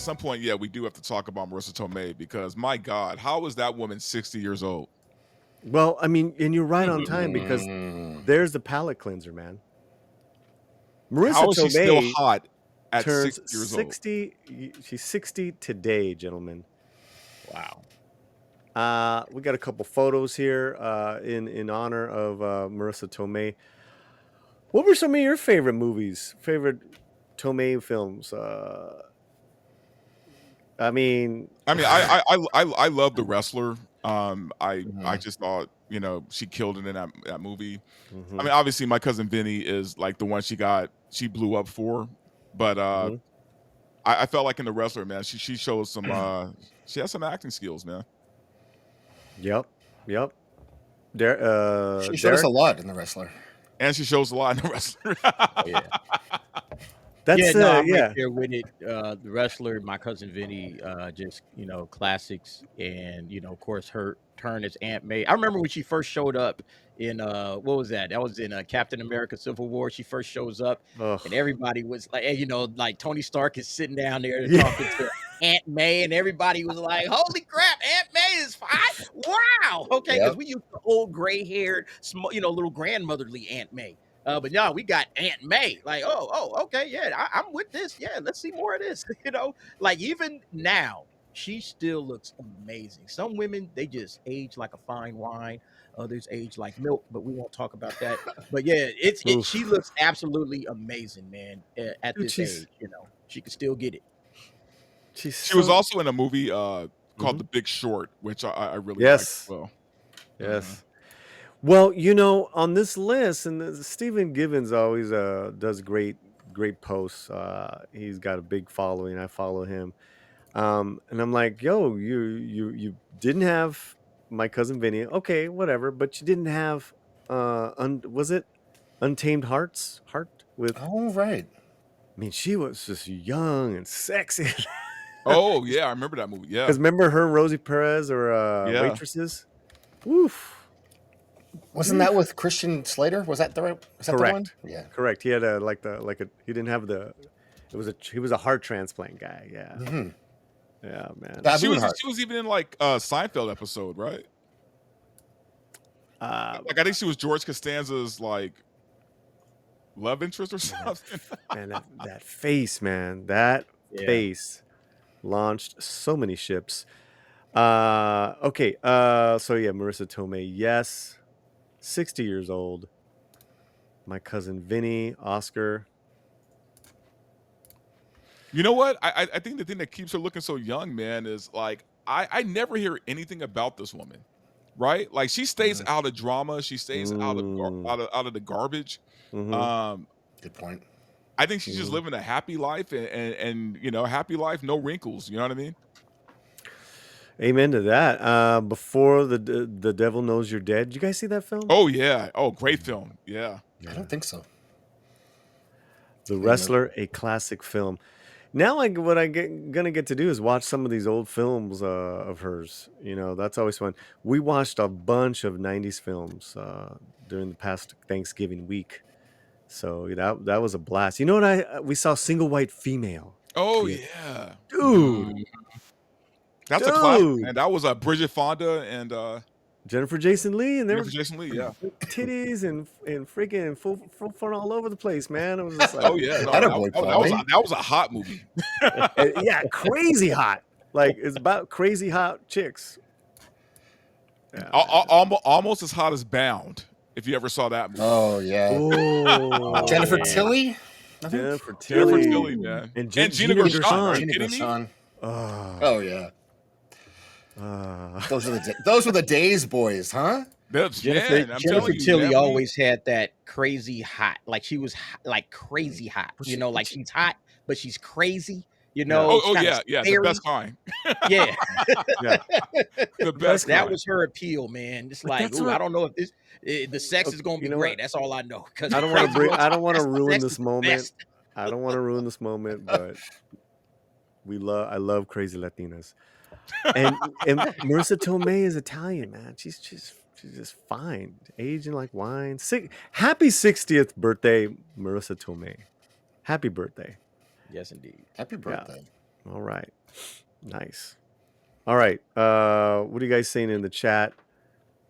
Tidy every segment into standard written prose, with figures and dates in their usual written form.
some point, yeah, we do have to talk about Marisa Tomei because my God, how is that woman 60 years old? Well, I mean, and you're right on time because Mm. there's the palate cleanser, man. How Marisa is she still Tomei hot at turns 60 years old? 60. She's 60 today, gentlemen. Wow. We got a couple photos here in honor of Marisa Tomei. What were some of your favorite movies? Favorite Tomei films? I mean, I love The Wrestler. I Mhm. just thought, she killed it in that movie. I mhm, mean, obviously my cousin Vinny is like the one she blew up for, but mhm. I felt like in The Wrestler, man, she shows some she has some acting skills, man. Yep, yep. She showed us a Derek. lot in The Wrestler. And she shows a lot in The Wrestler. Oh yeah. Yeah, That's no, I'm right yeah. there with it. The Wrestler, my cousin Vinny, just classics, and of course her turn as Aunt May. I remember when she first showed up in what was that? That was in Captain America: Civil War. She first shows up, and Ugh. everybody was like, like Tony Stark is sitting down there Yeah. talking to Aunt May, and everybody was like, "Holy crap, Aunt May is fine! Wow, okay." Because Yep. we used to old gray haired, little grandmotherly Aunt May. But no, we got Aunt May. Like, okay, yeah, I'm with this. Yeah, let's see more of this. Like even now, she still looks amazing. Some women they just age like a fine wine. Others age like milk, but we won't talk about that. But yeah, she Oof. looks absolutely amazing, man. At Dude, this age, she can still get it. she's She was so. also in a movie called Mhm. The Big Short, which I really liked as Yes, well. Mhm. yes. Well, on this list, and Stephen Givens always does great posts. He's got a big following. I follow him, and I'm like, yo, you didn't have my cousin Vinny, okay, whatever, but you didn't have was it Untamed Heart with? Oh right. I mean, she was just young and sexy. Oh yeah, I remember that movie. Yeah. Because remember her, Rosie Perez, or Yeah. Waitresses? Woof. Wasn't that Eesh. with Christian Slater? Was that the right? Was that the one? Correct. Yeah. Correct. He had a he didn't have he was a heart transplant guy. Yeah. Hmm. Yeah, man. Baboon Heart. She was even in like a Seinfeld episode, right? Uh Like I think she was George Costanza's like love interest or something. man, that face, man. That Yeah. face launched so many ships. Okay. So yeah, Marissa Tomei, yes. 60 years old. My cousin Vinny, Oscar. You know what? I think the thing that keeps her looking so young, man, is like I never hear anything about this woman, right? Like she stays Mhm. out of drama, she stays Mm, out of the garbage. mm-hmm, Um, Good point. I think she's just mm-hmm. living a happy life and happy life, no wrinkles. You know what I mean? Amen to that. Before the devil knows you're dead. Did you guys see that film? Oh yeah. Oh, great film. Yeah. I don't think so. The Nope. Wrestler, a classic film. Now, what gonna get to do is watch some of these old films of hers. That's always fun. We watched a bunch of '90s films during the past Thanksgiving week, so that was a blast. You know what? We saw Single White Female. Oh The yeah. dude, Mm. That's a classic, man. dude, That was Bridget Fonda and Jennifer Jason Leigh, and they were Jennifer Jason Leigh. Yeah. titties and freaking full fun all over the place, man. It was just like, Oh yeah. No, Attaboy, Paulie. that was a hot movie. yeah, crazy hot. Like it's about crazy hot chicks. Yeah, man. Almost as hot as Bound. If you ever saw that movie. Oh yeah. Oh, Jennifer man. Tilly. I think. Jennifer Jennifer Tilly Tilly, Ooh. man. and And Gina Gina Gershon. Are you Gershon. Gina kidding me? Gershon. Oh, Oh yeah. Those were the days, boys, huh? That's Jennifer man. I'm Jennifer telling you, Tilly man. always had that crazy hot. Like she was like crazy hot. Was she- Like she's hot, but she's crazy. Yeah. Oh, It's kind of yeah. The scary. best kind. Yeah. yeah. The best That kind. was her appeal, man. It's But like, that's ooh, I what. don't know if the sex is gonna You be know what? great. That's all I know. Because I don't want to bring. I don't want to the ruin sex is this the moment. best. I don't want to ruin this moment, but I love crazy Latinas, and Marissa Tomei is Italian, man. She's just fine, aging like wine. Happy 60th birthday, Marissa Tomei. Happy birthday. Yes, indeed. Happy Yeah. birthday. All right. Nice. All right. What are you guys saying in the chat?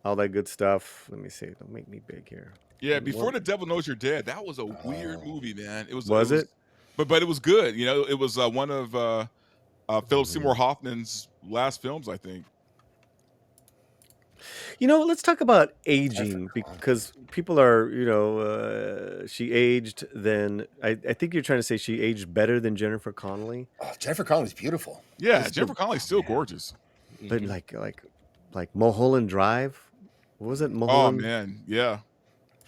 All that good stuff. Let me see. Don't make me big here. Yeah, What Before the Devil Knows You're Dead, that was a weird Oh, movie, man. It was was it? but it was good, you know, it was, one of, Philip Seymour Mhm. Hoffman's last films, I think. Let's talk about Jennifer aging Connelly. because people are, she aged then. I think you're trying to say she aged better than Jennifer Connelly, Oh, Jennifer Connelly's beautiful. Yeah, but Jennifer Connelly's Oh still man. gorgeous. but Mhm. like Mulholland Drive. What was it? Oh, Mulholland? man, yeah,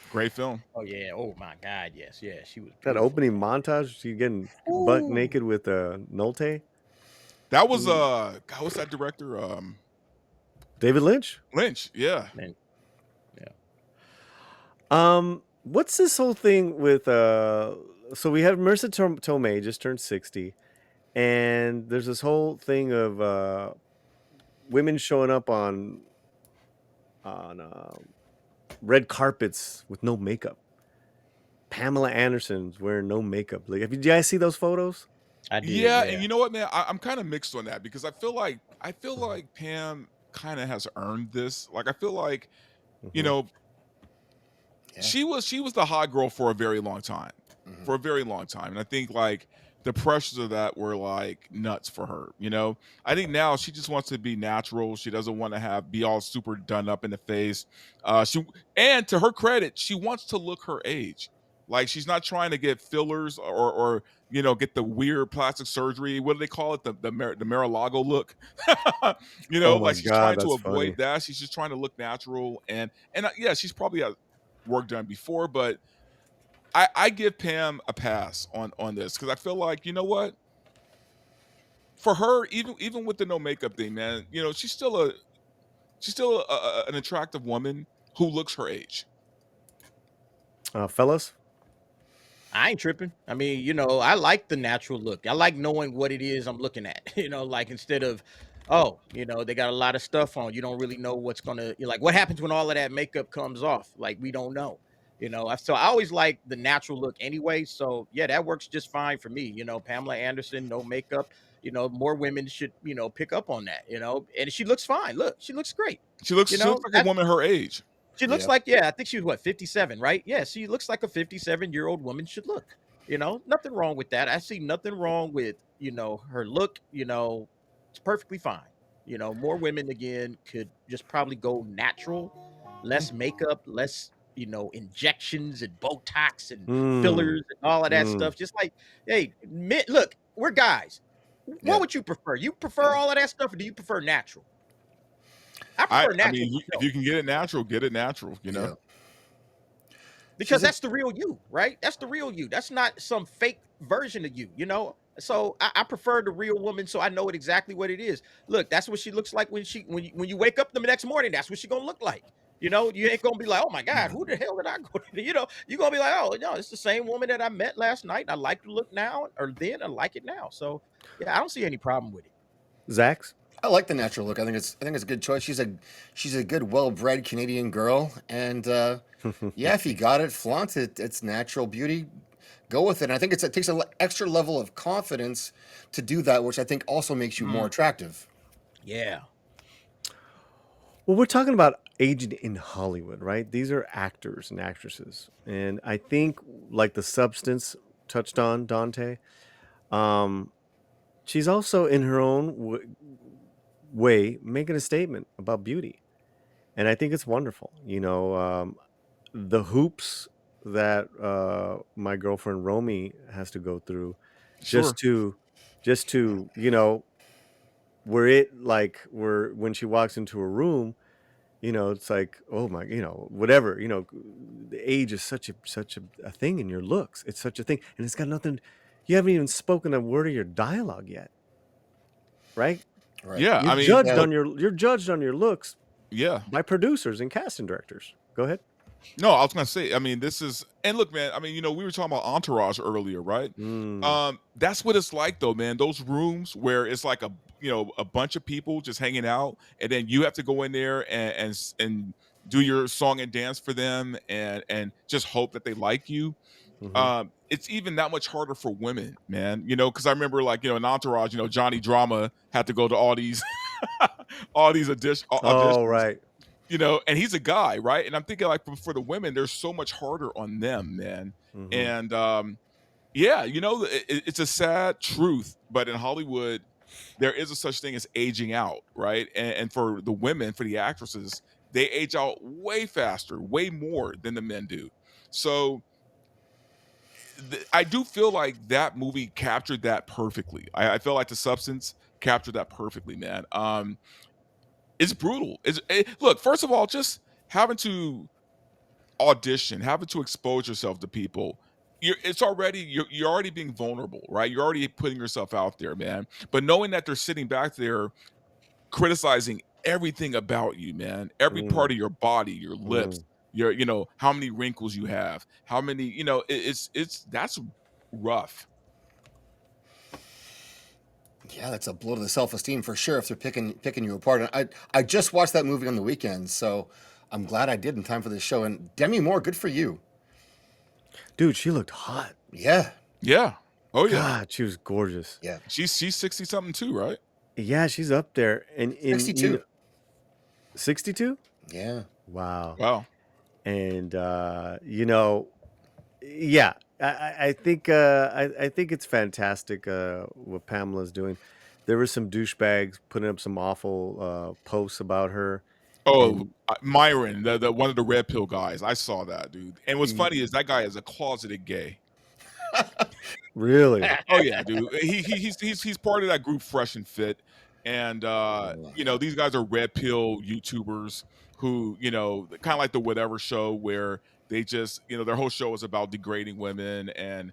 great film. Oh yeah. Oh my God. Yes. Yeah. She was That beautiful, opening man. montage, she getting butt Ooh. naked with Nolte. That was, Ooh. God, what's that director? David Lynch. Lynch, yeah. Man. Yeah. What's this whole thing with so we have Marisa Tomei just turned 60, and there's this whole thing of women showing up on red carpets with no makeup. Pamela Anderson's wearing no makeup. Like, did you guys see those photos? I did. Yeah, Yeah. and you know what, man? I'm kinda mixed on that because I feel like Pam kinda has earned this. Like, I feel like, you Mm-hmm. know, Yeah. she was the hot girl for a very long time, Hmm. for a very long time, and I think, like, the pressures of that were, like, nuts for her, you know? I think now she just wants to be natural, she doesn't wanna be all super done up in the face, she and to her credit, she wants to look her age. Like, she's not trying to get fillers or, get the weird plastic surgery, what do they call it? The Mar-a-Lago look? Oh my Like, she's God, trying to that's avoid funny. that, she's just trying to look natural, and, yeah, she's probably work done before, but I give Pam a pass on this because I feel like, you know what? For her, even with the no makeup thing, man, she's still an attractive woman who looks her age. Fellas. I ain't tripping. I mean, I like the natural look. I like knowing what it is I'm looking at. Like instead of, oh, they got a lot of stuff on. You don't really know what's gonna you're like what happens when all of that makeup comes off. Like we don't know. So I always like the natural look anyway. So yeah, that works just fine for me. Pamela Anderson, no makeup. More women should pick up on that. And she looks fine. Look, she looks great. She looks You she looks know, like a woman her age. she looks Yeah. like, yeah, I think she was what, 57, right? Yeah, she looks like a 57-year-old woman should look. Nothing wrong with that. I see nothing wrong with, her look, it's perfectly fine. More women again could just probably go natural, less makeup, less, injections and Botox and Mm, fillers and all of that mm. stuff. Just like, hey, look, we're guys. What Yeah. would you prefer? You prefer all of that stuff or do you prefer natural? I I prefer I mean, natural for if sure. you can get it natural, get it natural, you know? Yeah. Because She's a that's the real you, right? That's the real you. That's not some fake version of you. So I prefer the real woman, so I know it exactly what it is. Look, that's what she looks like when you wake up the next morning. That's what she gonna look like. You ain't gonna be like, oh my God, who the hell did I go to? You're gonna be like, oh no, it's the same woman that I met last night. I like the look now, or then I like it now. So yeah, I don't see any problem with it. Zach's. I like the natural look. I think it's a good choice. She's a good, well-bred Canadian girl, and yeah, if you got it, flaunt it. It's natural beauty. Go with it. And I think it takes an extra level of confidence to do that, which I think also makes you more Mm, attractive. yeah, Well, we're talking about aging in Hollywood, right? These are actors and actresses, and I think like the substance touched on Dante. Um, she's also in her own way making a statement about beauty, and I think it's wonderful. The hoops that my girlfriend Romy has to go through Sure. just to just to where it like where when she walks into a room, it's like, oh my, whatever, the age is such a thing in your looks. It's such a thing, and it's got nothing. You haven't even spoken a word of your dialogue yet, right? Right. Yeah, You're I mean, judged Yeah. look, on your looks yeah. by producers and casting directors. Go ahead. No, I was gonna say, I mean, this is and look, man, I mean, we were talking about Entourage earlier, right? Mm. That's what it's like though, man. Those rooms where it's like a bunch of people just hanging out, and then you have to go in there and do your song and dance for them and just hope that they like you. Hmm. It's even that much harder for women, man. Because I remember, like, in Entourage, Johnny Drama had to go to all these all these Oh, auditions, right. and he's a guy, right? And I'm thinking, like, for the women, there's so much harder on them, man. Hmm. And yeah, it's a sad truth, but in Hollywood, there is a such thing as aging out, right? And for the women, for the actresses, they age out way faster, way more than the men do. So I do feel like that movie captured that perfectly. I feel like The Substance captured that perfectly, man. It's brutal. Look, first of all, just having to audition, having to expose yourself to people. You're already being vulnerable, right? You're already putting yourself out there, man. But knowing that they're sitting back there criticizing everything about you, man. Every Mm, part of your body, your lips, mm. how many wrinkles you have, how many, it's that's rough. Yeah, that's a blow to the self esteem for sure if they're picking you apart. And I just watched that movie on the weekend, so I'm glad I did in time for this show. And Demi Moore, good for you. Dude, she looked hot. Yeah, Yeah. Oh yeah. God, she was gorgeous. yeah. She's 60 something too, right? Yeah, she's up there. And in 62. 62? Yeah. Wow. Wow. And yeah, I think I think it's fantastic what Pamela's doing. There were some douchebags putting up some awful posts about her, Oh, and Myron, the one of the red pill guys. I saw that, dude. And what's y- funny is that guy is a closeted gay. really, Oh yeah, dude. He's part of that group Fresh and Fit. And these guys are red pill YouTubers who, kind of like the whatever show where they just, their whole show is about degrading women and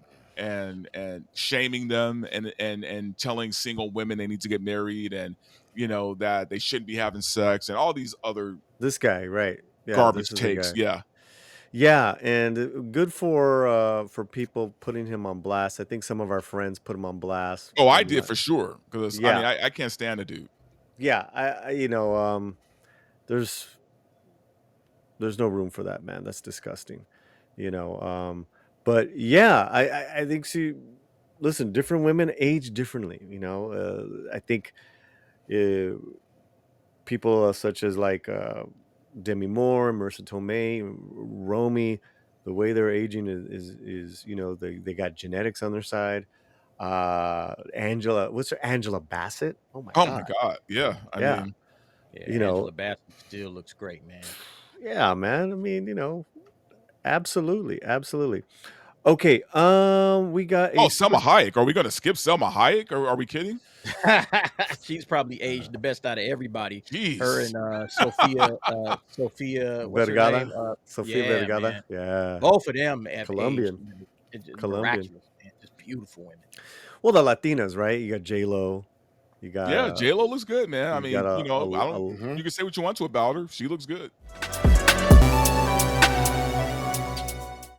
shaming them and telling single women they need to get married and that they shouldn't be having sex and all these other this guy, right? Yeah, this garbage is the takes. guy. Yeah. Yeah, and good for people putting him on blast. I think some of our friends put him on blast. Oh, I I'm did not. for sure. Because I mean Yeah, I can't stand the dude. yeah. There's there's no room for that, man. That's disgusting. You know. But yeah, I think she. Listen, different women age differently. I think uh, people such as like Demi Moore, Marisa Tomei, Romy, the way they're aging is they got genetics on their side. Angela, what's her Angela Bassett? Oh my Oh my god, god. Yeah. I yeah, mean, Yeah, you know, Angela Bassett still looks great, man. yeah, man. I mean, absolutely, absolutely. Okay, we got a oh, super. Selma Hayek. Are we gonna skip Selma Hayek? Or are we kidding? She's probably aged the best out of everybody. Her Jeez. and Sophia, what's her name? Vergara, Sofia Yeah, Vergara, man. yeah, Both of them have aged Colombian, Colombian. miraculous, man. Just beautiful women. Well, the Latinas, right? You got J Lo, you got Yeah, J-Lo looks good, man. I you got mean, I don't Hmm. you can say what you want to about her. She looks good.